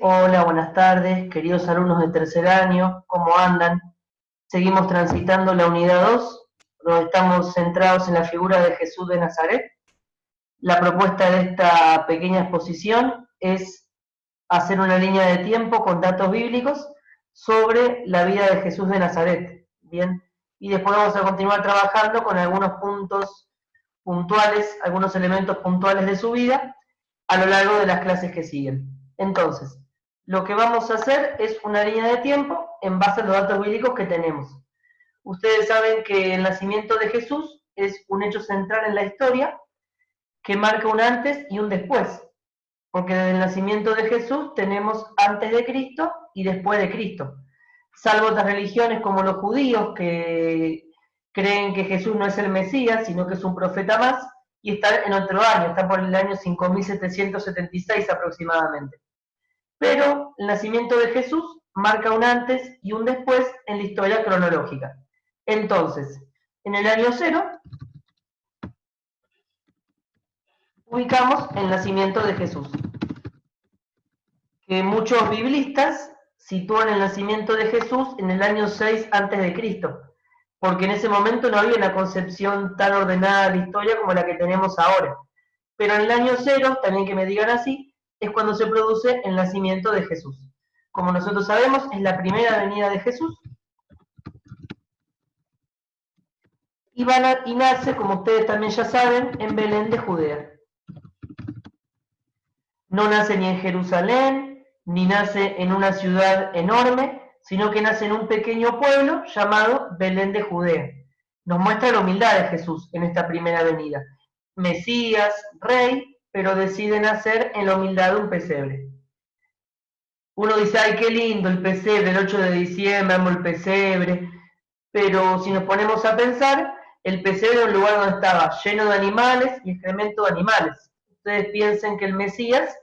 Hola, buenas tardes, queridos alumnos de tercer año, ¿cómo andan? Seguimos transitando la unidad 2, donde estamos centrados en la figura de Jesús de Nazaret. La propuesta de esta pequeña exposición es hacer una línea de tiempo con datos bíblicos sobre la vida de Jesús de Nazaret, ¿bien? Y después vamos a continuar trabajando con algunos puntos puntuales, algunos elementos puntuales de su vida a lo largo de las clases que siguen. Entonces, lo que vamos a hacer es una línea de tiempo en base a los datos bíblicos que tenemos. Ustedes saben que el nacimiento de Jesús es un hecho central en la historia que marca un antes y un después, porque desde el nacimiento de Jesús tenemos antes de Cristo y después de Cristo. Salvo otras religiones como los judíos que creen que Jesús no es el Mesías, sino que es un profeta más, y está en otro año, está por el año 5776 aproximadamente. Pero el nacimiento de Jesús marca un antes y un después en la historia cronológica. Entonces, en el año 0, ubicamos el nacimiento de Jesús, que muchos biblistas sitúan el nacimiento de Jesús en el año 6 a.C., porque en ese momento no había una concepción tan ordenada de la historia como la que tenemos ahora. Pero en el año 0, también que me digan así, es cuando se produce el nacimiento de Jesús. Como nosotros sabemos, es la primera venida de Jesús, y nace, como ustedes también ya saben, en Belén de Judea. No nace ni en Jerusalén, ni nace en una ciudad enorme, sino que nace en un pequeño pueblo llamado Belén de Judea. Nos muestra la humildad de Jesús en esta primera venida. Mesías, rey, pero decide nacer en la humildad de un pesebre. Uno dice, ay, qué lindo el pesebre, el 8 de diciembre, amo el pesebre, pero si nos ponemos a pensar, el pesebre era un lugar donde estaba lleno de animales y excremento de animales. Ustedes piensen que el Mesías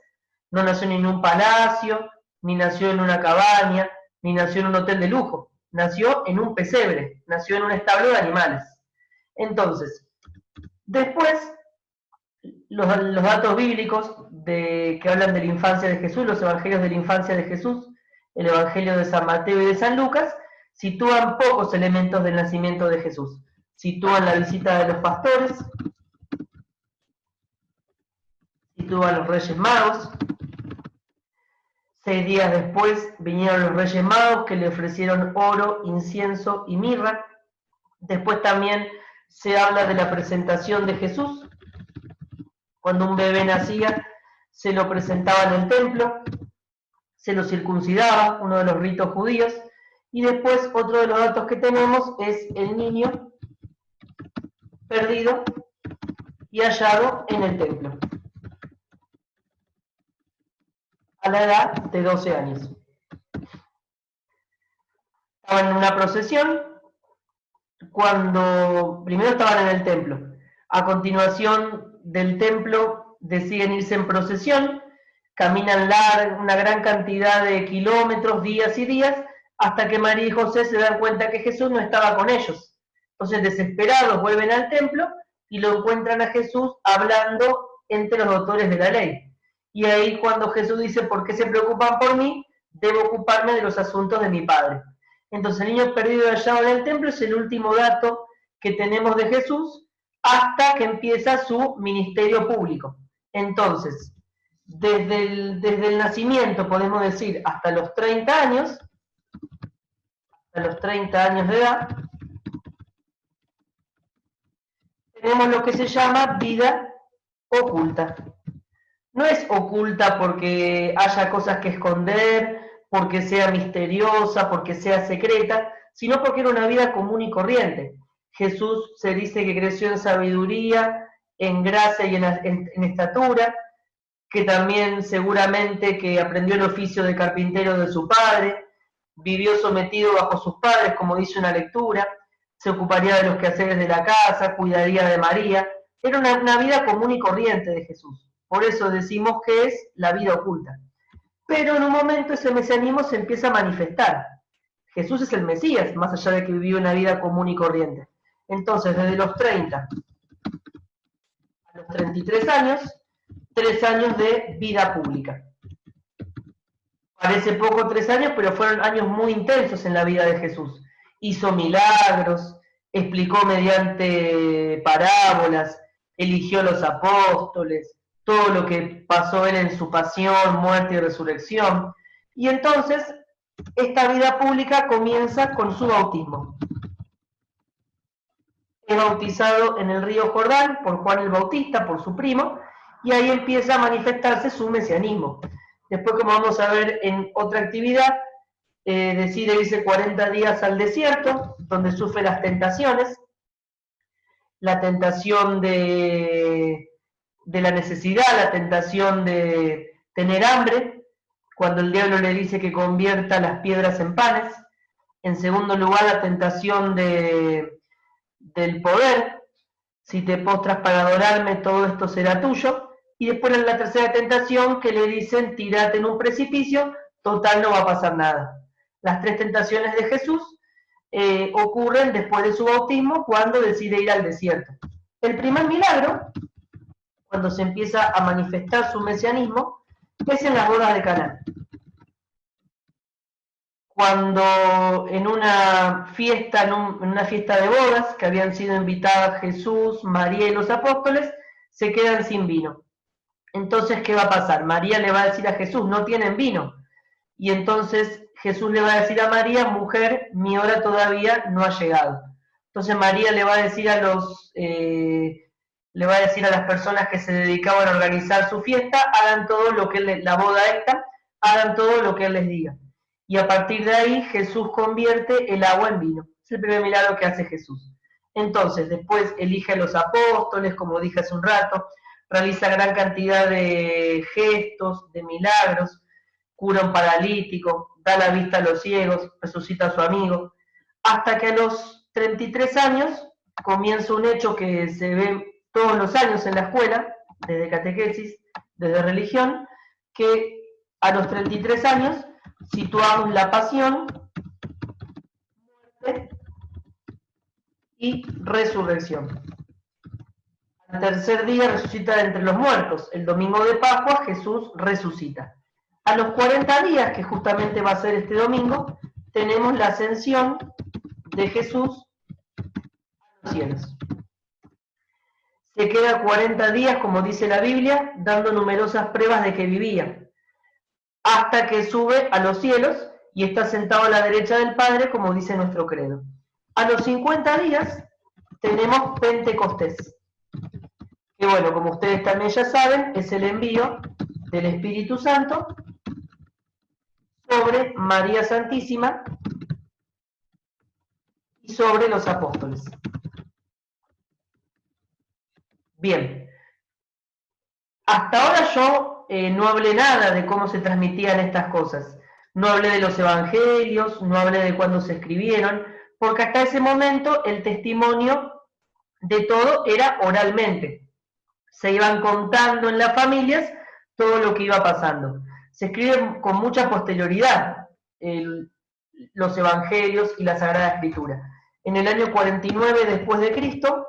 no nació ni en un palacio, ni nació en una cabaña, ni nació en un hotel de lujo. Nació en un pesebre, nació en un establo de animales. Entonces, después, los datos bíblicos que hablan de la infancia de Jesús, los evangelios de la infancia de Jesús, el evangelio de San Mateo y de San Lucas, sitúan pocos elementos del nacimiento de Jesús. Sitúan la visita de los pastores, sitúan los Reyes Magos. 6 días después vinieron los Reyes Magos que le ofrecieron oro, incienso y mirra. Después también se habla de la presentación de Jesús. Cuando un bebé nacía, se lo presentaba en el templo, se lo circuncidaba, uno de los ritos judíos. Y después otro de los datos que tenemos es el niño perdido y hallado en el templo, a la edad de 12 años. Estaban en una procesión, cuando primero estaban en el templo, a continuación del templo deciden irse en procesión, caminan una gran cantidad de kilómetros, días y días, hasta que María y José se dan cuenta que Jesús no estaba con ellos. Entonces, desesperados, vuelven al templo y lo encuentran a Jesús hablando entre los doctores de la ley. Y ahí cuando Jesús dice, ¿por qué se preocupan por mí? Debo ocuparme de los asuntos de mi Padre. Entonces, el niño perdido y hallado en el templo es el último dato que tenemos de Jesús hasta que empieza su ministerio público. Entonces, desde el nacimiento, podemos decir, hasta los 30 años, de edad, tenemos lo que se llama vida oculta. No es oculta porque haya cosas que esconder, porque sea misteriosa, porque sea secreta, sino porque era una vida común y corriente. Jesús se dice que creció en sabiduría, en gracia y en estatura, que también seguramente que aprendió el oficio de carpintero de su padre, vivió sometido bajo sus padres, como dice una lectura, se ocuparía de los quehaceres de la casa, cuidaría de María. Era una vida común y corriente de Jesús. Por eso decimos que es la vida oculta. Pero en un momento ese mesianismo se empieza a manifestar. Jesús es el Mesías, más allá de que vivió una vida común y corriente. Entonces, desde los 30 a los 33 años, 3 años de vida pública. Parece poco 3 años, pero fueron años muy intensos en la vida de Jesús. Hizo milagros, explicó mediante parábolas, eligió los apóstoles, todo lo que pasó él en su pasión, muerte y resurrección. Y entonces, esta vida pública comienza con su bautismo. Es bautizado en el río Jordán por Juan el Bautista, por su primo, y ahí empieza a manifestarse su mesianismo. Después, como vamos a ver en otra actividad, decide irse 40 días al desierto, donde sufre las tentaciones, la tentación de la necesidad, la tentación de tener hambre, cuando el diablo le dice que convierta las piedras en panes. En segundo lugar, la tentación del poder, si te postras para adorarme, todo esto será tuyo. Y después en la tercera tentación que le dicen, tírate en un precipicio, total no va a pasar nada. Las tres tentaciones de Jesús ocurren después de su bautismo, cuando decide ir al desierto. El primer milagro, cuando se empieza a manifestar su mesianismo, es en las bodas de Caná. Cuando en una fiesta de bodas, que habían sido invitadas Jesús, María y los apóstoles, se quedan sin vino. Entonces, ¿qué va a pasar? María le va a decir a Jesús, no tienen vino. Y entonces Jesús le va a decir a María, mujer, mi hora todavía no ha llegado. Entonces María le va a decir a las personas que se dedicaban a organizar su fiesta, hagan todo lo que la boda esta, hagan todo lo que él les diga. Y a partir de ahí Jesús convierte el agua en vino. Es el primer milagro que hace Jesús. Entonces, después elige a los apóstoles, como dije hace un rato, realiza gran cantidad de gestos, de milagros, cura a un paralítico, da la vista a los ciegos, resucita a su amigo, hasta que a los 33 años comienza un hecho que se ve todos los años en la escuela, desde catequesis, desde religión, que a los 33 años situamos la pasión, muerte y resurrección. Al tercer día resucita de entre los muertos. El domingo de Pascua Jesús resucita. A los 40 días, que justamente va a ser este domingo, tenemos la ascensión de Jesús a los cielos. Se queda 40 días, como dice la Biblia, dando numerosas pruebas de que vivía, hasta que sube a los cielos y está sentado a la derecha del Padre, como dice nuestro credo. A los 50 días tenemos Pentecostés, que bueno, como ustedes también ya saben, es el envío del Espíritu Santo sobre María Santísima y sobre los apóstoles. Bien, hasta ahora yo no hablé nada de cómo se transmitían estas cosas. No hablé de los evangelios, no hablé de cuándo se escribieron, porque hasta ese momento el testimonio de todo era oralmente. Se iban contando en las familias todo lo que iba pasando. Se escriben con mucha posterioridad los evangelios y la Sagrada Escritura. En el año 49 después de Cristo,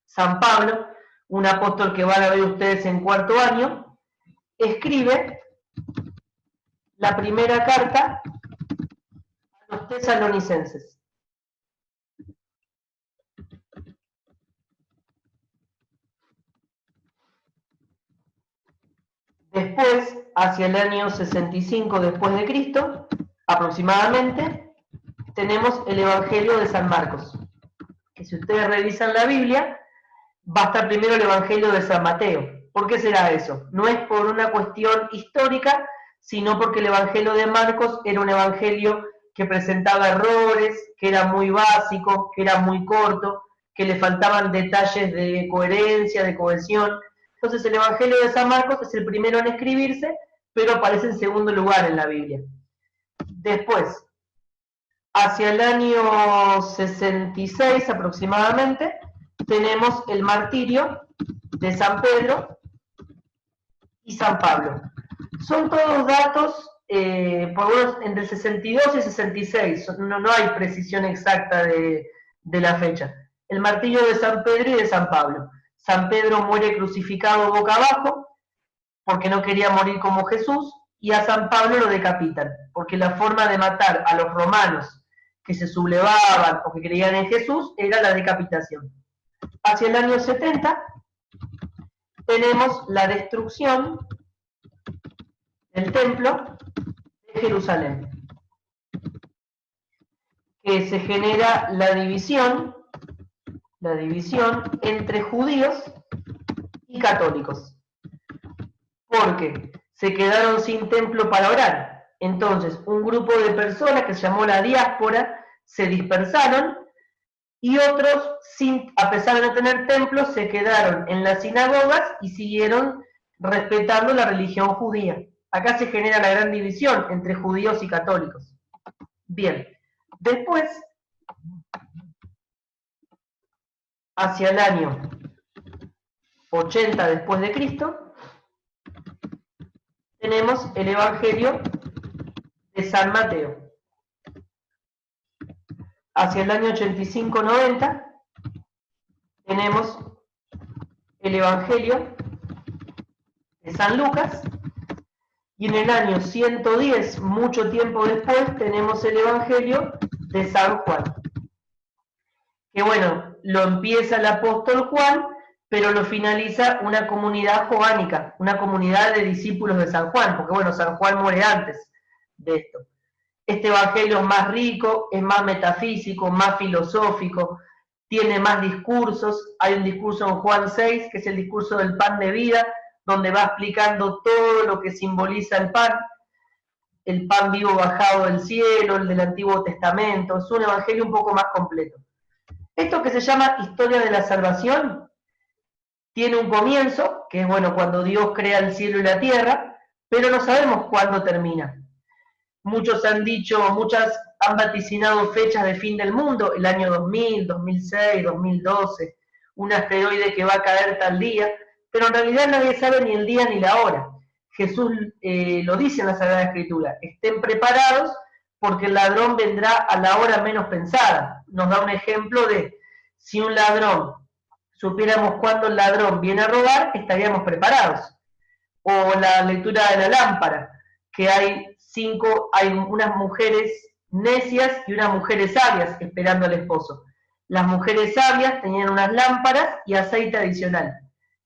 San Pablo, un apóstol que van a ver ustedes en cuarto año, escribe la primera carta a los tesalonicenses. Después, hacia el año 65 después de Cristo, aproximadamente, tenemos el Evangelio de San Marcos, que si ustedes revisan la Biblia, va a estar primero el Evangelio de San Mateo. ¿Por qué será eso? No es por una cuestión histórica, sino porque el Evangelio de Marcos era un evangelio que presentaba errores, que era muy básico, que era muy corto, que le faltaban detalles de coherencia, de cohesión. Entonces el Evangelio de San Marcos es el primero en escribirse, pero aparece en segundo lugar en la Biblia. Después, hacia el año 66 aproximadamente, tenemos el martirio de San Pedro y San Pablo. Son todos datos por unos entre el 62 y 66, no hay precisión exacta de la fecha. El martirio de San Pedro y de San Pablo. San Pedro muere crucificado boca abajo porque no quería morir como Jesús, y a San Pablo lo decapitan, porque la forma de matar a los romanos que se sublevaban o que creían en Jesús era la decapitación. Hacia el año 70 tenemos la destrucción del templo de Jerusalén, que se genera la división entre judíos y católicos, porque se quedaron sin templo para orar. Entonces, un grupo de personas que se llamó la diáspora se dispersaron y otros, a pesar de no tener templos, se quedaron en las sinagogas y siguieron respetando la religión judía. Acá se genera la gran división entre judíos y católicos. Bien, después, hacia el año 80 después de Cristo, tenemos el Evangelio de San Mateo. Hacia el año 85-90 tenemos el Evangelio de San Lucas, y en el año 110, mucho tiempo después, tenemos el Evangelio de San Juan. Que bueno, lo empieza el apóstol Juan, pero lo finaliza una comunidad joánica, una comunidad de discípulos de San Juan, porque bueno, San Juan muere antes de esto. Este evangelio es más rico, es más metafísico, más filosófico, tiene más discursos. Hay un discurso en Juan 6, que es el discurso del pan de vida, donde va explicando todo lo que simboliza el pan vivo bajado del cielo, el del Antiguo Testamento. Es un evangelio un poco más completo. Esto que se llama historia de la salvación tiene un comienzo, que es bueno, cuando Dios crea el cielo y la tierra, pero no sabemos cuándo termina. Muchos han dicho, muchas han vaticinado fechas de fin del mundo, el año 2000, 2006, 2012, un asteroide que va a caer tal día, pero en realidad nadie sabe ni el día ni la hora. Jesús lo dice en la Sagrada Escritura: estén preparados porque el ladrón vendrá a la hora menos pensada. Nos da un ejemplo de, si un ladrón, supiéramos cuándo el ladrón viene a robar, estaríamos preparados. O la lectura de la lámpara, que hay unas mujeres necias y unas mujeres sabias esperando al esposo. Las mujeres sabias tenían unas lámparas y aceite adicional,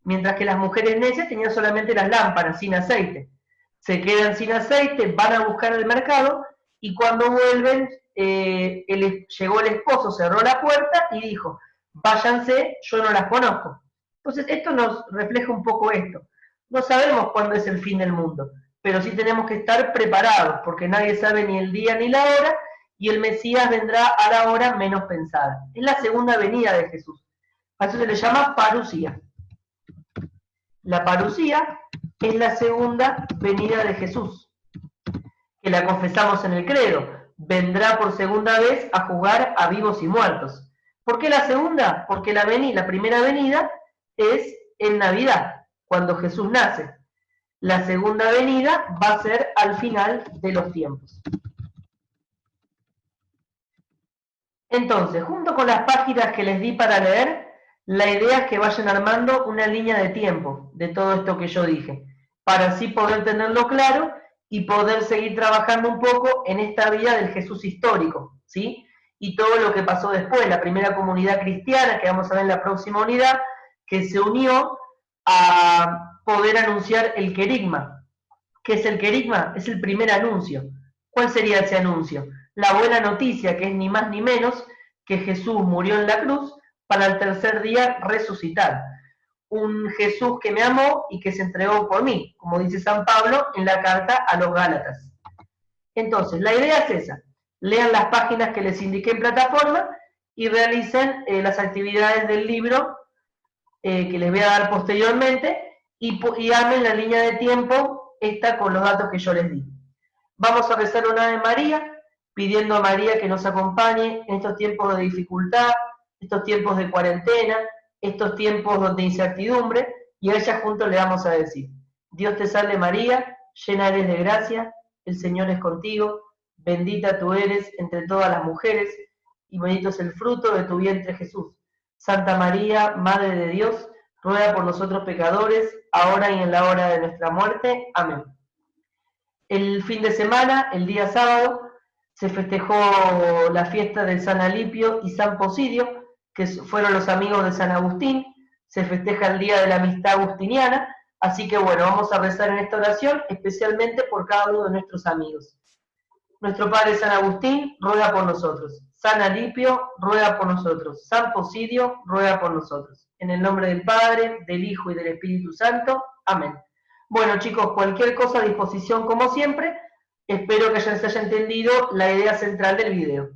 mientras que las mujeres necias tenían solamente las lámparas, sin aceite. Se quedan sin aceite, van a buscar el mercado, y cuando vuelven, llegó el esposo, cerró la puerta y dijo: váyanse, yo no las conozco. Entonces esto nos refleja un poco esto. No sabemos cuándo es el fin del mundo, pero sí tenemos que estar preparados, porque nadie sabe ni el día ni la hora, y el Mesías vendrá a la hora menos pensada. Es la segunda venida de Jesús. A eso se le llama parusía. La parusía es la segunda venida de Jesús, que la confesamos en el credo. Vendrá por segunda vez a juzgar a vivos y muertos. ¿Por qué la segunda? Porque la primera venida es en Navidad, cuando Jesús nace. La segunda venida va a ser al final de los tiempos. Entonces, junto con las páginas que les di para leer, la idea es que vayan armando una línea de tiempo de todo esto que yo dije, para así poder tenerlo claro y poder seguir trabajando un poco en esta vida del Jesús histórico, ¿sí? Y todo lo que pasó después, la primera comunidad cristiana, que vamos a ver en la próxima unidad, que se unió a poder anunciar el querigma. ¿Qué es el querigma? Es el primer anuncio. ¿Cuál sería ese anuncio? La buena noticia, que es ni más ni menos que Jesús murió en la cruz para el tercer día resucitar. Un Jesús que me amó y que se entregó por mí, como dice San Pablo en la carta a los Gálatas. Entonces, la idea es esa. Lean las páginas que les indiqué en plataforma y realicen las actividades del libro que les voy a dar posteriormente, y armen la línea de tiempo esta con los datos que yo les di. Vamos a rezar una Ave María, pidiendo a María que nos acompañe en estos tiempos de dificultad, estos tiempos de cuarentena, estos tiempos de incertidumbre, y a ella juntos le vamos a decir: Dios te salve María, llena eres de gracia, el Señor es contigo, bendita tú eres entre todas las mujeres, y bendito es el fruto de tu vientre Jesús. Santa María, Madre de Dios, ruega por nosotros pecadores, ahora y en la hora de nuestra muerte. Amén. El fin de semana, el día sábado, se festejó la fiesta de San Alipio y San Posidio, que fueron los amigos de San Agustín. Se festeja el Día de la Amistad Agustiniana, así que bueno, vamos a rezar en esta oración, especialmente por cada uno de nuestros amigos. Nuestro Padre San Agustín, ruega por nosotros. San Alipio, ruega por nosotros. San Posidio, ruega por nosotros. En el nombre del Padre, del Hijo y del Espíritu Santo. Amén. Bueno, chicos, cualquier cosa a disposición como siempre. Espero que ya se haya entendido la idea central del video.